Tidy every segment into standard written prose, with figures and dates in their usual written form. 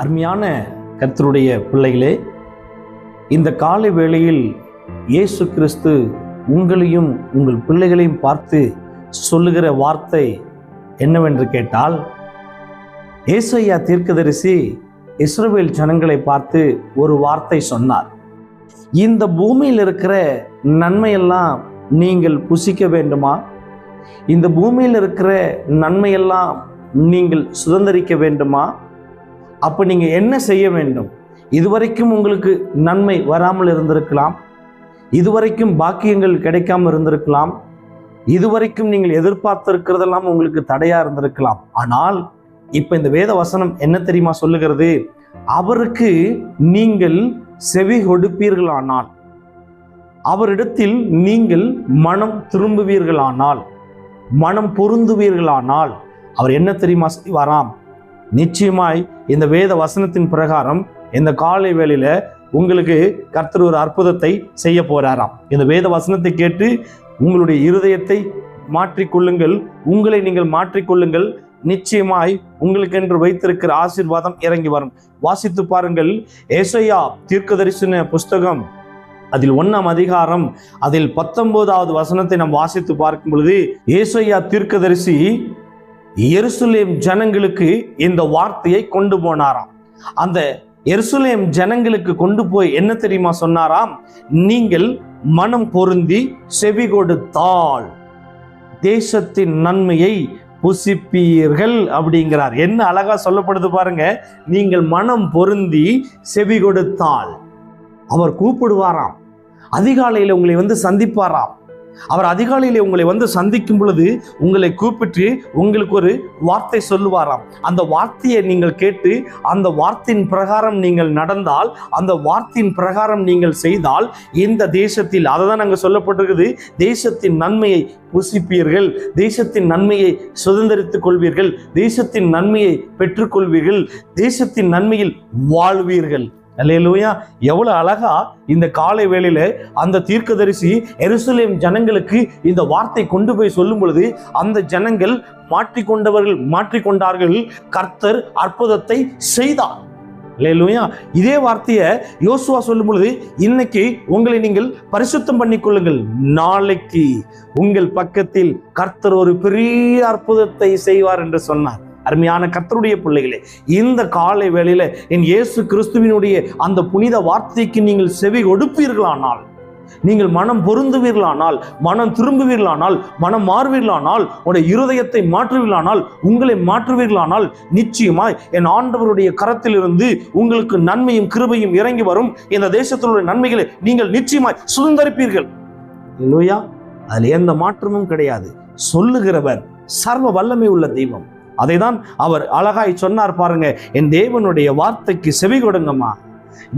அருமையான கர்த்தருடைய பிள்ளைகளே, இந்த காலை வேளையில் இயேசு கிறிஸ்து உங்களையும் உங்கள் பிள்ளைகளையும் பார்த்து சொல்லுகிற வார்த்தை என்னவென்று கேட்டால், ஏசாயா தீர்க்கதரிசி இஸ்ரவேல் ஜனங்களை பார்த்து ஒரு வார்த்தை சொன்னார். இந்த பூமியில் இருக்கிற நன்மையெல்லாம் நீங்கள் புசிக்க வேண்டுமா? இந்த பூமியில் இருக்கிற நன்மையெல்லாம் நீங்கள் சுதந்திரிக்க வேண்டுமா? அப்போ நீங்கள் என்ன செய்ய வேண்டும்? இதுவரைக்கும் உங்களுக்கு நன்மை வராமல் இருந்திருக்கலாம், இதுவரைக்கும் பாக்கியங்கள் கிடைக்காமல் இருந்திருக்கலாம், இதுவரைக்கும் நீங்கள் எதிர்பார்த்திருக்கிறதெல்லாம் உங்களுக்கு தடையா இருந்திருக்கலாம். ஆனால் இப்ப இந்த வேத வசனம் என்ன தெரியுமா சொல்லுகிறது? அவருக்கு நீங்கள் செவி கொடுப்பீர்களானால், அவரிடத்தில் நீங்கள் மனம் திரும்புவீர்களானால், மனம் பொருந்துவீர்களானால் அவர் என்ன தெரியுமா செய்வாராம்? நிச்சயமாய் இந்த வேத வசனத்தின் பிரகாரம் இந்த காலை வேளையில உங்களுக்கு கர்த்தர் ஒரு அற்புதத்தை செய்ய போறாராம். இந்த வேத வசனத்தை கேட்டு உங்களுடைய இருதயத்தை மாற்றிக்கொள்ளுங்கள், உங்களை நீங்கள் மாற்றிக்கொள்ளுங்கள். நிச்சயமாய் உங்களுக்கு என்று வைத்திருக்கிற ஆசீர்வாதம் இறங்கி வரும். வாசித்து பாருங்கள். ஏசாயா தீர்க்கதரிசன புஸ்தகம் அதில் 1ஆம் அதிகாரம் அதில் 19வது வசனத்தை நாம் வாசித்து பார்க்கும் பொழுது, ஏசாயா தீர்க்கதரிசி எருசலேம் ஜனங்களுக்கு இந்த வார்த்தையை கொண்டு போனாராம். அந்த எருசலேம் ஜனங்களுக்கு கொண்டு போய் என்ன தெரியுமா சொன்னாராம்? நீங்கள் மனம் பொருந்தி செவி கொடுத்தால் தேசத்தின் நன்மையை புசிப்பீர்கள் அப்படிங்கிறார். என்ன அழகா சொல்லப்படுது பாருங்க. நீங்கள் மனம் பொருந்தி செவி கொடுத்தால் அவர் கூப்பிடுவாராம். அதிகாலையில் உங்களை வந்து சந்திப்பாராம். அவர் அதிகாலையில் உங்களை வந்து சந்திக்கும் பொழுது உங்களை கூப்பிட்டு உங்களுக்கு ஒரு வார்த்தை சொல்லுவாராம். அந்த வார்த்தையை நீங்கள் கேட்டு அந்த வார்த்தையின் பிரகாரம் நீங்கள் நடந்தால், அந்த வார்த்தையின் பிரகாரம் நீங்கள் செய்தால், இந்த தேசத்தில் அதை தான் நாங்கள் சொல்லப்பட்டிருக்குது, தேசத்தின் நன்மையை புசிப்பீர்கள், தேசத்தின் நன்மையை சுதந்திரித்துக் கொள்வீர்கள், தேசத்தின் நன்மையை பெற்றுக்கொள்வீர்கள், தேசத்தின் நன்மையில் வாழ்வீர்கள். அல்லேலூயா! எவ்வளவு அழகா இந்த காலை வேளையில அந்த தீர்க்கதரிசி எருசலேம் ஜனங்களுக்கு இந்த வார்த்தை கொண்டு போய் சொல்லும் பொழுது அந்த ஜனங்கள் மாற்றிக்கொண்டார்கள். கர்த்தர் அற்புதத்தை செய்தார். அல்லேலூயா! இதே வார்த்தையை யோசுவா சொல்லும் பொழுது, இன்னைக்கு உங்களை நீங்கள் பரிசுத்தம் பண்ணிக்கொள்ளுங்கள், நாளைக்கு உங்கள் பக்கத்தில் கர்த்தர் ஒரு பெரிய அற்புதத்தை செய்வார் என்று சொன்னார். அருமையான கர்த்தருடைய பிள்ளைகளே, இந்த காலை வேளையில என் இயேசு கிறிஸ்துவினுடைய அந்த புனித வார்த்தைக்கு நீங்கள் செவி கொடுப்பீர்களானால், நீங்கள் மனம் பொருந்துவீர்களானால், மனம் திரும்புவீர்களானால், மனம் மாறுவீர்களானால், உடைய இருதயத்தை மாற்றுவீர்களானால், உங்களை மாற்றுவீர்களானால், நிச்சயமாய் என் ஆண்டவருடைய கரத்திலிருந்து உங்களுக்கு நன்மையும் கிருபையும் இறங்கி வரும். இந்த தேசத்தில் உள்ள நன்மைகளை நீங்கள் நிச்சயமாய் சுதந்திரிப்பீர்கள். இல்லையா? அதுல எந்த மாற்றமும் கிடையாது. சொல்லுகிறவர் சர்வ வல்லமை உள்ள தெய்வம். அதைதான் அவர் அழகாய் சொன்னார் பாருங்க. என் தேவனுடைய வார்த்தைக்கு செவி கொடுங்கம்மா.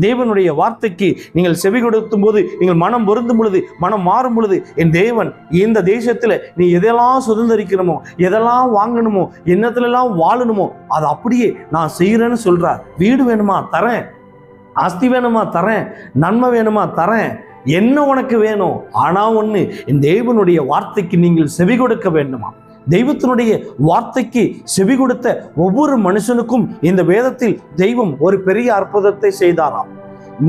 தேவனுடைய வார்த்தைக்கு நீங்கள் செவி கொடுத்தும் போது, நீங்கள் மனம் பொருந்தும் பொழுது, மனம் மாறும் பொழுது, என் தேவன் இந்த தேசத்துல நீ எதெல்லாம் சுதந்திரிக்கணுமோ, எதெல்லாம் வாங்கணுமோ, என்னத்துலாம் வாழணுமோ அதை அப்படியே நான் செய்யறேன்னு சொல்றார். வீடு வேணுமா தரேன், ஆஸ்தி வேணுமா தரேன், நன்மை வேணுமா தரேன், என்ன உனக்கு வேணும். ஆனா ஒண்ணு, என் தேவனுடைய வார்த்தைக்கு நீங்கள் செவி கொடுக்க வேண்டுமா? தெய்வத்தினுடைய வார்த்தைக்கு செவி கொடுத்த ஒவ்வொரு மனுஷனுக்கும் இந்த வேதத்தில் தெய்வம் ஒரு பெரிய அற்புதத்தை செய்தாராம்.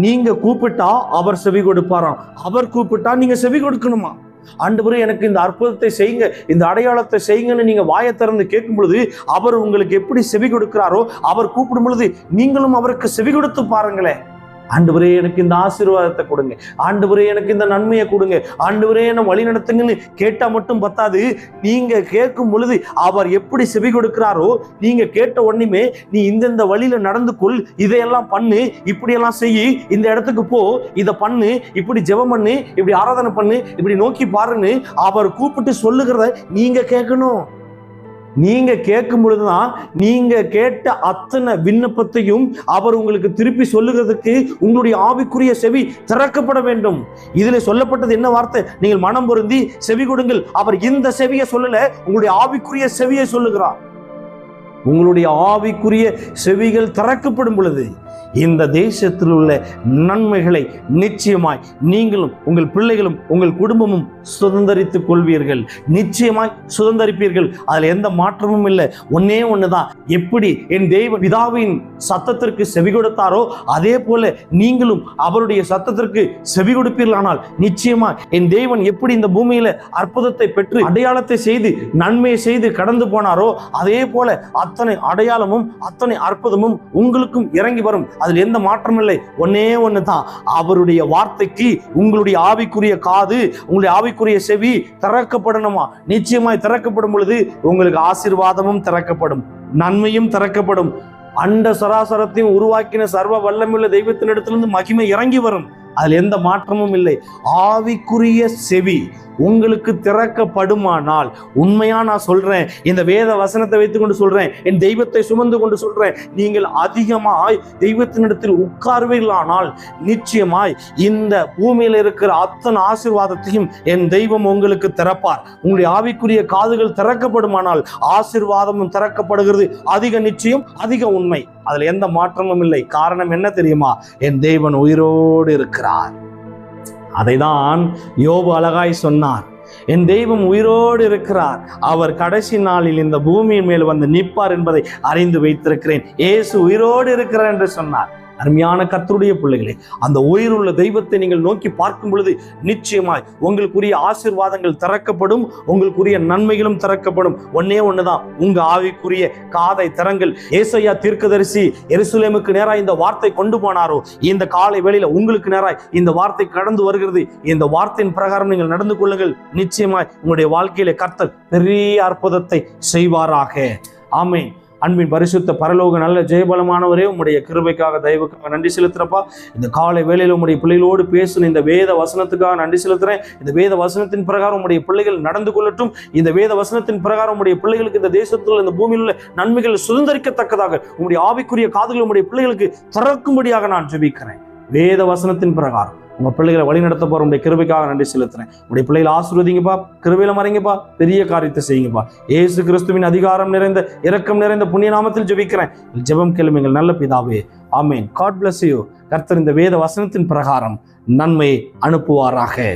நீங்க கூப்பிட்டா அவர் செவி கொடுப்பாராம், அவர் கூப்பிட்டா நீங்க செவி கொடுக்கணுமா? ஆண்டவரே எனக்கு இந்த அற்புதத்தை செய்யுங்க, இந்த அடையாளத்தை செய்யுங்கன்னு நீங்க வாயை திறந்து கேட்கும் பொழுது அவர் உங்களுக்கு எப்படி செவி கொடுக்கிறாரோ, அவர் கூப்பிடும் பொழுது நீங்களும் அவருக்கு செவி கொடுத்து பாருங்களேன். ஆண்டவரே எனக்கு இந்த ஆசீர்வாதத்தை கொடுங்க, ஆண்டவரே எனக்கு இந்த நன்மையை கொடுங்க, ஆண்டவரே என்ன வழி நடத்துங்கன்னு கேட்டா மட்டும் பத்தாது. நீங்க கேட்கும் பொழுது அவர் எப்படி செவி கொடுக்கிறாரோ, நீங்க கேட்ட உடனே நீ இந்த வழியில நடந்து கொள், இதையெல்லாம் பண்ணு, இப்படியெல்லாம் செய்யி, இந்த இடத்துக்கு போ, இதை பண்ணு, இப்படி ஜெபம் பண்ணு, இப்படி ஆராதனை பண்ணு, இப்படி நோக்கி பாருன்னு அவர் கூப்பிட்டு சொல்லுகிறத நீங்க கேட்கணும். நீங்க கேட்கும் பொழுதுதான் நீங்க கேட்ட அத்தனை விண்ணப்பத்தையும் அவர் உங்களுக்கு திருப்பி சொல்லுகிறதுக்கு உங்களுடைய ஆவிக்குரிய செவி திறக்கப்பட வேண்டும். இதுல சொல்லப்பட்டது என்ன வார்த்தை? நீங்கள் மனம் பொருந்தி செவி கொடுங்கள். அவர் இந்த செவியை சொல்லல, உங்களுடைய ஆவிக்குரிய செவியை சொல்லுகிறார். உங்களுடைய ஆவிக்குரிய செவிகள் திறக்கப்படும் பொழுது இந்த தேசத்தில் உள்ள நன்மைகளை நிச்சயமாய் நீங்களும் உங்கள் பிள்ளைகளும் உங்கள் குடும்பமும் சுதந்தரித்துக் கொள்வீர்கள். நிச்சயமாய் சுதந்தரிப்பீர்கள். அதுல எந்த மாற்றமும் இல்லை. ஒன்னே ஒண்ணுதான், எப்படி என் தேவ பிதாவின் சத்தத்திற்கு செவி கொடுத்தாரோ அதே போல நீங்களும் அவருடைய சத்தத்திற்கு செவி கொடுப்பீர்களானால் நிச்சயமா என் தேவன் எப்படி இந்த பூமியில அற்புதத்தை பெற்று அடையாளத்தை செய்து நன்மையை செய்து கடந்து போனாரோ அதே போல அத்தனை அடையாளமும் அத்தனை அற்புதமும் உங்களுக்கும் இறங்கி வரும். அதில் எந்த மாற்றமும் இல்லை. ஒன்னே ஒண்ணுதான், அவருடைய வார்த்தைக்கு உங்களுடைய ஆவிக்குரிய காது, உங்களுடைய ஆவிக்குரிய செவி திறக்கப்படணுமா? நிச்சயமாய் திறக்கப்படும் பொழுது உங்களுக்கு ஆசீர்வாதமும் திறக்கப்படும், நன்மையும் திறக்கப்படும். அண்ட சராசரத்தையும் உருவாக்கின சர்வ வல்லமையுள்ள தெய்வத்தினிடத்திலிருந்து மகிமை இறங்கி வரும். அதில் எந்த மாற்றமும் இல்லை. ஆவிக்குரிய செவி உங்களுக்கு திறக்கப்படுமானால், உண்மையா நான் சொல்றேன், இந்த வேத வசனத்தை வைத்துக் கொண்டு சொல்றேன், என் தெய்வத்தை சுமந்து கொண்டு சொல்றேன், நீங்கள் அதிகமாய் தெய்வத்தினிடத்தில் உட்கார்வீர்களானால் நிச்சயமாய் இந்த பூமியில் இருக்கிற அத்தனை ஆசீர்வாதத்தையும் என் தெய்வம் உங்களுக்கு திறப்பார். உங்களுடைய ஆவிக்குரிய காதுகள் திறக்கப்படுமானால் ஆசீர்வாதமும் திறக்கப்படுகிறது. அதிக நிச்சயம், அதிக உண்மை. அதுல எந்த மாற்றமும் இல்லை. காரணம் என்ன தெரியுமா? என் தேவன் உயிரோடு இருக்கிறார். அதைதான் யோபு அழகாய் சொன்னார். என் தெய்வம் உயிரோடு இருக்கிறார், அவர் கடைசி நாளில் இந்த பூமியின் மேல் வந்து நிற்பார் என்பதை அறிந்து வைத்திருக்கிறேன். இயேசு உயிரோடு இருக்கிறார் என்று சொன்னார். அருமையான கர்த்தருடைய பிள்ளைகளே, அந்த உயிருள்ள தெய்வத்தை நீங்கள் நோக்கி பார்க்கும் பொழுது நிச்சயமாய் உங்களுக்குரிய ஆசீர்வாதங்கள் திறக்கப்படும், உங்களுக்குரிய நன்மைகளும் திறக்கப்படும். ஒன்னே ஒண்ணுதான், உங்க ஆவிக்குரிய காதை திறங்கள். ஏசாயா தீர்க்கதரிசி எருசலேமுக்கு நேராய் இந்த வார்த்தை கொண்டு போனாரோ, இந்த காலை வேளையில உங்களுக்கு நேராய் இந்த வார்த்தை கடந்து வருகிறது. இந்த வார்த்தையின் பிரகாரம் நீங்கள் நடந்து கொள்ளுங்கள். நிச்சயமாய் உங்களுடைய வாழ்க்கையில கர்த்தர் பெரிய அற்புதத்தை செய்வாராக. ஆமென். அன்பின் பரிசுத்த பரலோக நல்ல ஜெயபலமானவரே, உம்முடைய கிருபைக்காக தயவுக்காக நன்றி செலுத்துறப்பா. இந்த காலை வேளையில உம்முடைய பிள்ளைகளோடு பேசுன இந்த வேத வசனத்துக்காக நன்றி செலுத்துறேன். இந்த வேத வசனத்தின் பிரகாரம் உம்முடைய பிள்ளைகள் நடந்து கொள்ளட்டும். இந்த வேத வசனத்தின் பிரகாரம் உம்முடைய பிள்ளைகளுக்கு இந்த தேசத்தில் இந்த பூமியில் உள்ள நன்மைகள் சுதந்திரிக்கத்தக்கதாக உம்முடைய ஆவிக்குரிய காதுகள் உம்முடைய பிள்ளைகளுக்கு திறக்கும்படியாக நான் ஜெபிக்கிறேன். வேத வசனத்தின் பிரகாரம் உங்க பிள்ளைகளை வழி நடத்த போற உடைய கிருபைக்காக நன்றி செலுத்துறேன். உடைய பிள்ளைகளை ஆசீர்வதிங்கப்பா, கிருபையில மறைங்கப்பா, பெரிய காரியத்தை செய்யுங்கப்பா. இயேசு கிறிஸ்துவின் அதிகாரம் நிறைந்த இரக்கம் நிறைந்த புண்ணிய நாமத்தில் ஜெபிக்கிறேன். ஜெபம் கேளுங்கள் நல்ல பிதாவே. ஆமென். God bless you. கர்த்தர் இந்த வேத வசனத்தின் பிரகாரம் நன்மையை அனுப்புவாராக.